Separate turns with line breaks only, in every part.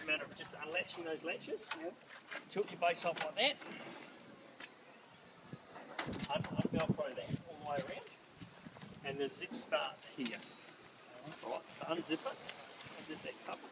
a matter of just unlatching those latches. Yep. Tilt your base up like that. Velcro that all the way around. And the zip starts here. Right, so unzip it. Unzip that cover.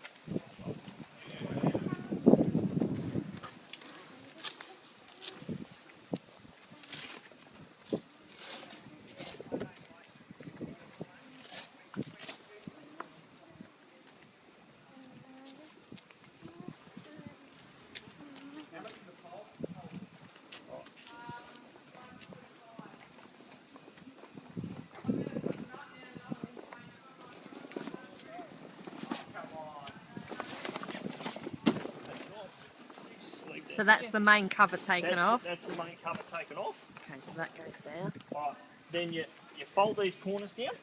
So that's the main cover taken off?
That's the main cover taken off.
Okay, so that goes there.
Right, then you fold these corners down.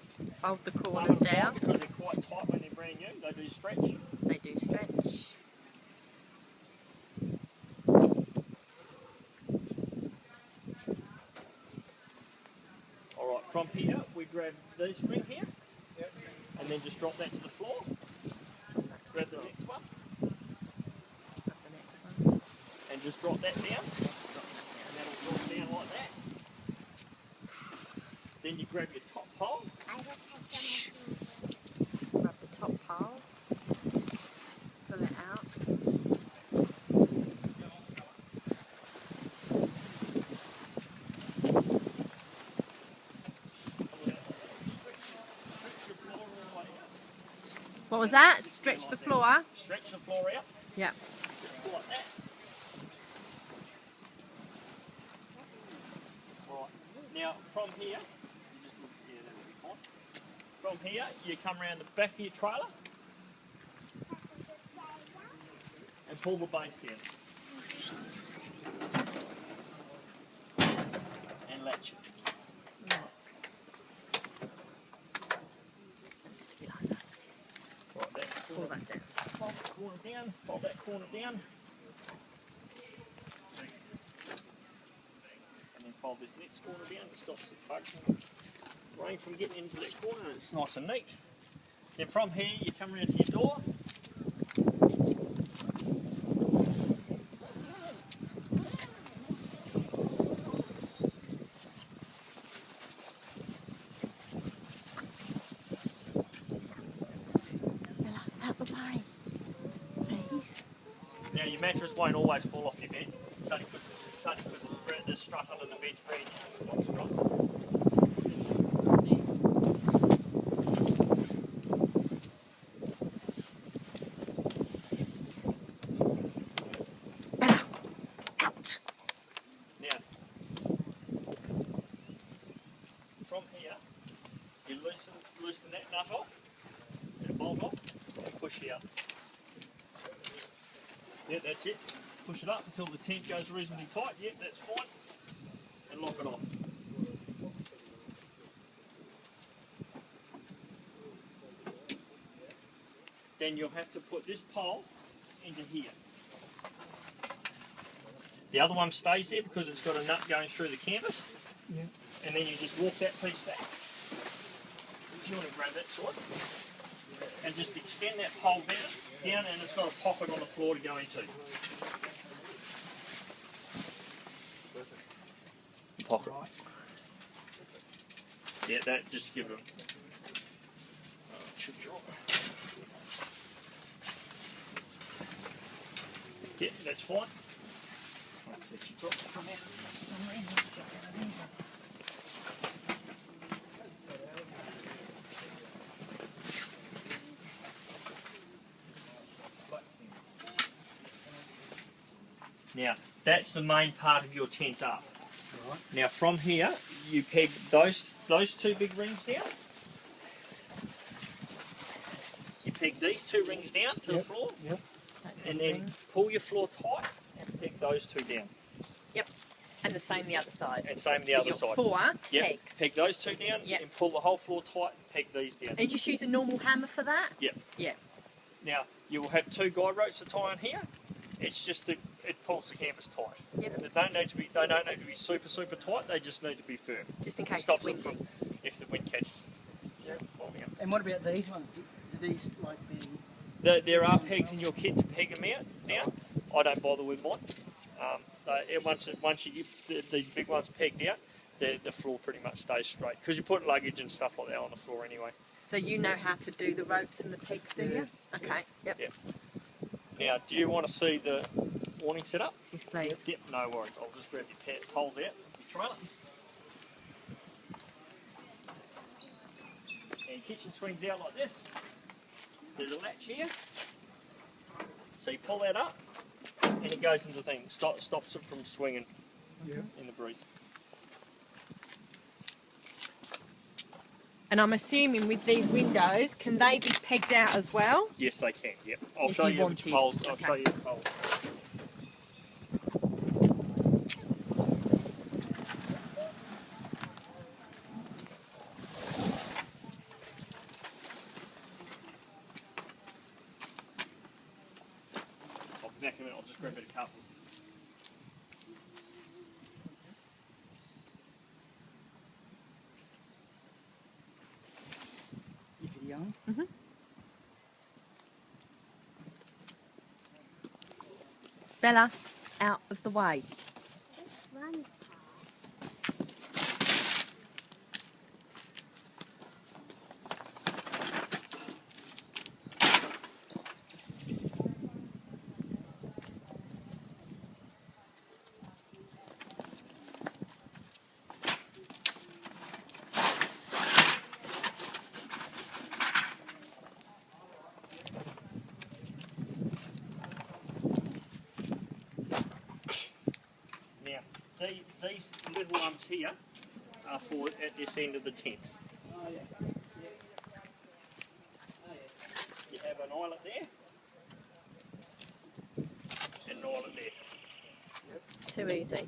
Fold the corners down.
Because they're quite tight when they're brand new. They do stretch.
They do stretch.
Alright, from here we grab this ring here. Yep. And then just drop that to the floor. Grab the next one. And just drop that down, and that'll drop down like that. Then you grab your top pole.
Grab the top pole, pull it out. What was that? Stretch the floor?
Stretch the floor out.
Yeah.
Just like that. Now, from here, you just look, yeah, that will be fine. From here, you come around the back of your trailer and pull the base down. And latch it. Right,
pull that down.
Fold that corner down, fold that corner down. Fold this next corner down to stop the bugs and rain from getting into that corner, and it's nice and neat. Then from here you come around to your door.
Out the way, please.
Now your mattress won't always fall off your bed. It's only because the strut under the bed's ready to strut.
Out.
Now, from here, you loosen that nut off, and bolt off, and push it up. Yeah, that's it. Push it up until the tent goes reasonably tight. Yep, that's fine. And lock it off. Then you'll have to put this pole into here. The other one stays there because it's got a nut going through the canvas.
Yeah.
And then you just walk that piece back. If you want to grab that sort. And just extend that pole down and it's got a pocket on the floor to go into. Pocket. Yeah, that just give it. Yeah, that's fine. Now, that's the main part of your tent up.
Right.
Now from here, you peg those two big rings down. You peg these two rings down to the floor.
Yep.
And then pull your floor tight and peg those two down.
Yep. And the same the other side.
And same the other side.
4
Yep.
pegs.
Peg those two down and pull the whole floor tight and peg these down.
And you just use a normal hammer for that?
Yep.
Yeah.
Now, you will have 2 guide ropes to tie on here. It's just it pulls the canvas tight.
Yep.
They don't need to be super tight. They just need to be firm.
Just in case
Stops
it's
them
windy.
from if the wind catches.
Yep. And what about these ones? Do these like be?
There are pegs in your kit to peg them out now. I don't bother with mine. Once you get these big ones pegged out, the floor pretty much stays straight because you put luggage and stuff like that on the floor anyway.
So you know how to do the ropes and the pegs, do you? Okay, yep.
Now, do you want to see the awning set up?
Yes, please.
Yep, no worries. I'll just grab your poles out, your trailer. And your kitchen swings out like this. There's a latch here. So you pull that up and it goes into the thing. Stops it from swinging in the breeze.
And I'm assuming with these windows, can they be pegged out as well?
Yes, they can. Yep. I'll
If
show
you
you which
wanted.
poles. I'll
Okay.
show you the poles. I'll be back in a minute. I'll just grab a couple.
You videoing?
Bella, out of the way.
Now, these little ones here are for at this end of the tent. You have an eyelet there and an eyelet there.
Too easy.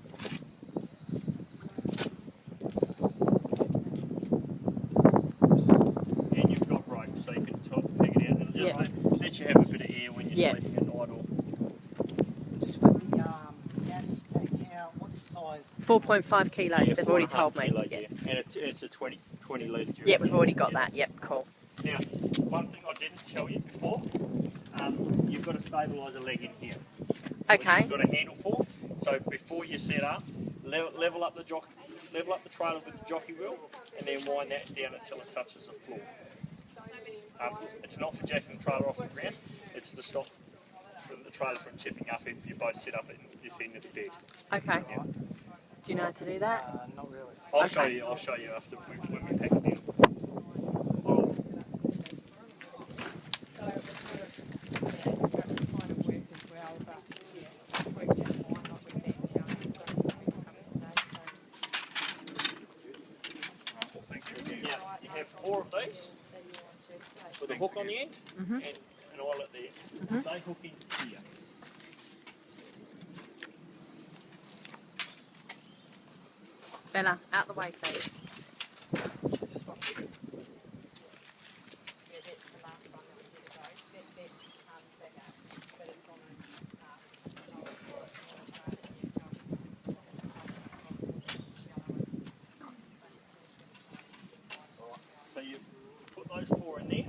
And you've got rope, so you can peg it out and just
Yeah.
let you have a bit of air when you're
Yeah.
sleeping at night. Or
Just with the gas tank, what size?
4.5 kilos,
yeah,
they've already
4.5
told me.
kilo,
Yeah.
And it's a 20 litre duration.
Yep, we've already got that. Yep, cool.
Now, one thing I didn't tell you before, you've got a stabiliser leg in here. Which
Okay.
you've got a handle for. So before you set up, level up the trailer with the jockey wheel, and then wind that down until it touches the floor. It's not for jacking the trailer off the ground. It's to stop the trailer from tipping up if you both sit up at this end of the bed.
Okay.
Yeah.
Do you know how to do that?
Not really.
I'll
Okay.
show you. I'll show you after when we pack it in. Now, you have 4 of these with a hook on the end and an eyelet there. They hook in here.
Bella, out the way, please.
So you put those 4 in there.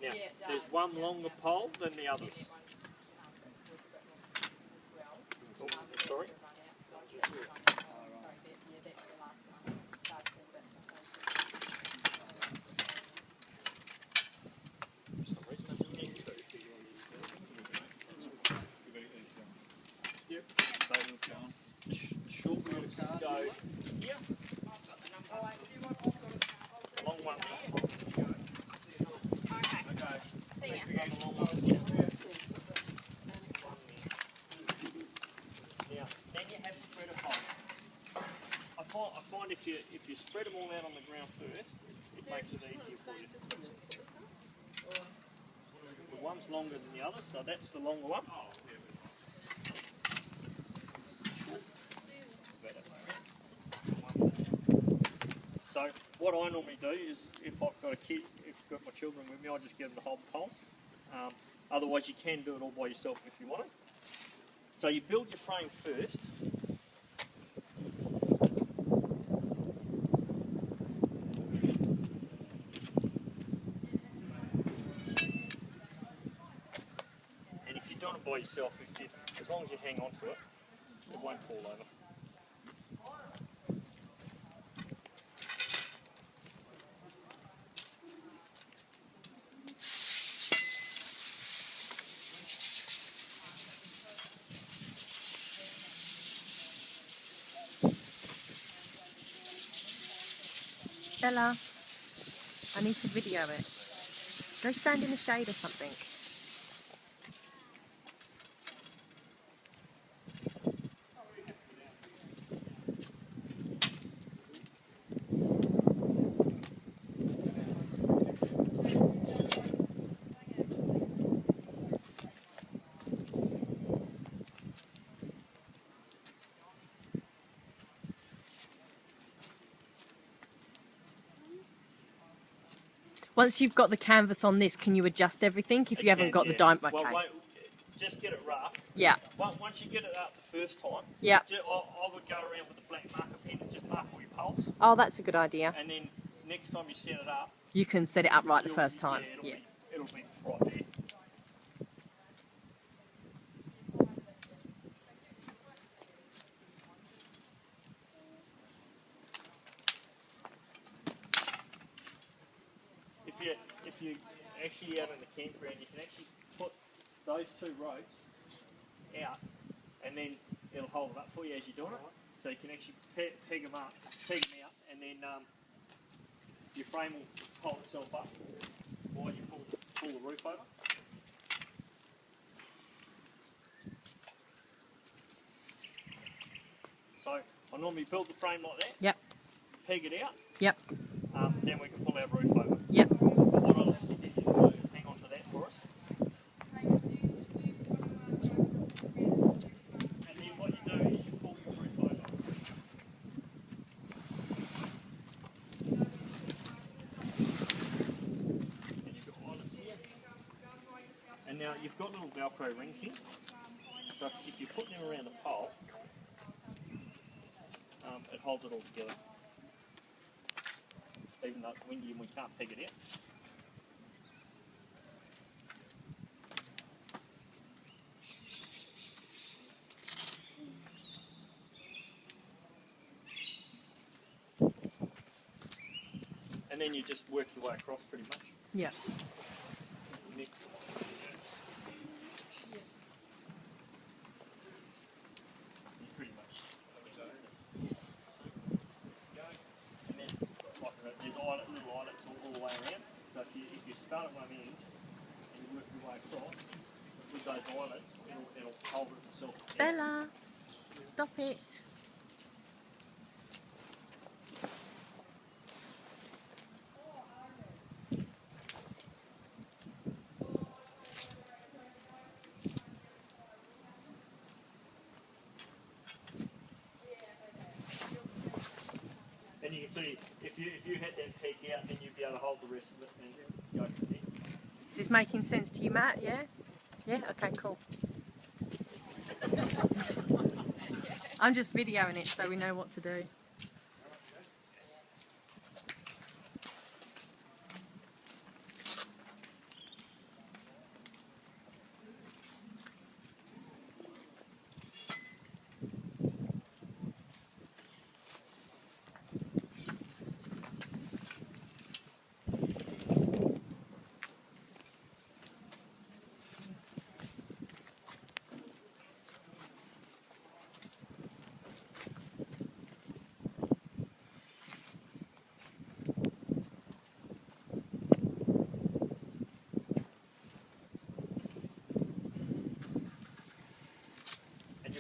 Now, there's one longer pole than the others. Oh, sorry. Yep. The short wheels go here. The long one there. Now, then you have spreader poles. I find if you spread them all out on the ground first, it makes it easier for you. So one's longer than the other, so that's the longer one. So what I normally do is, if I've got a kid, if I've got my children with me, I just get them to hold the poles. Otherwise, you can do it all by yourself if you want to. So you build your frame first. by yourself, as long as you hang on to it, it won't fall over.
Bella, I need to video it. Go stand in the shade or something. Once you've got the canvas on this, can you adjust everything if you haven't got the diamond? Okay.
Well, just get it rough.
Yeah.
Once you get it up the first time,
Yeah.
I would go around with the black marker pen and just mark all your poles.
Oh, that's a good idea.
And then next time you set it up,
you can set it up right the first time.
Yeah, it'll be right there. If you actually out in the campground, you can actually put those two ropes out, and then it'll hold it up for you as you're doing it. So you can actually peg them out, and then your frame will hold itself up while you pull the roof over. So I normally build the frame like that.
Yep.
Peg it out.
Yep.
Then we can pull our roof over.
Yep.
What I'll have to get you to do is hang on to that for us. And then what you do is you pull your roof over. And you've got eyelets here. And now you've got little Velcro rings here. So if you put them around the pole, it holds it all together. Even though it's windy and we can't peg it out. And then you just work your way across pretty much.
Yeah.
Next. You pretty much. And then there's little eyelets all the way around. So if you start at one end and you work your way across with those eyelets, it'll hold it itself.
Bella, stop it.
And you can see if you had that peak out, then you'd be able to hold the rest of it and go from there.
Is this making sense to you, Matt? Yeah? Yeah? Okay, cool. I'm just videoing it so we know what to do.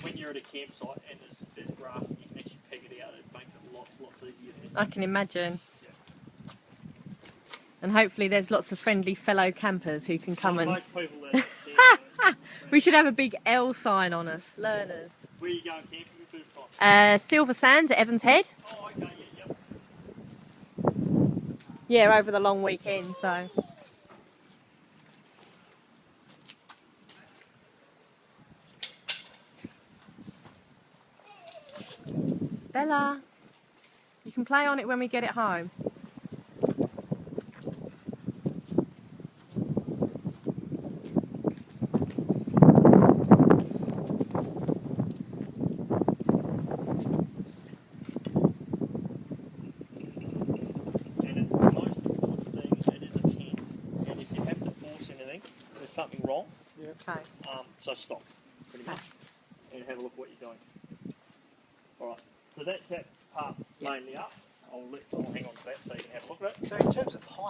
When you're at a campsite and there's grass and you can actually peg it out, it makes it lots easier.
I can imagine.
Yeah.
And hopefully there's lots of friendly fellow campers who can come and...
Most people that
We should have a big L sign on us, learners.
Where are you going camping the first time?
Silver Sands at Evans Head.
Oh, okay, yeah,
Yeah, over the long weekend, so... Bella, you can play on it when we get it home.
something wrong.
Okay.
So stop, pretty much, and have a look what you're doing. All right. So that's that part mainly up. I'll hang on to that so you can have a look at it.
So in terms of height,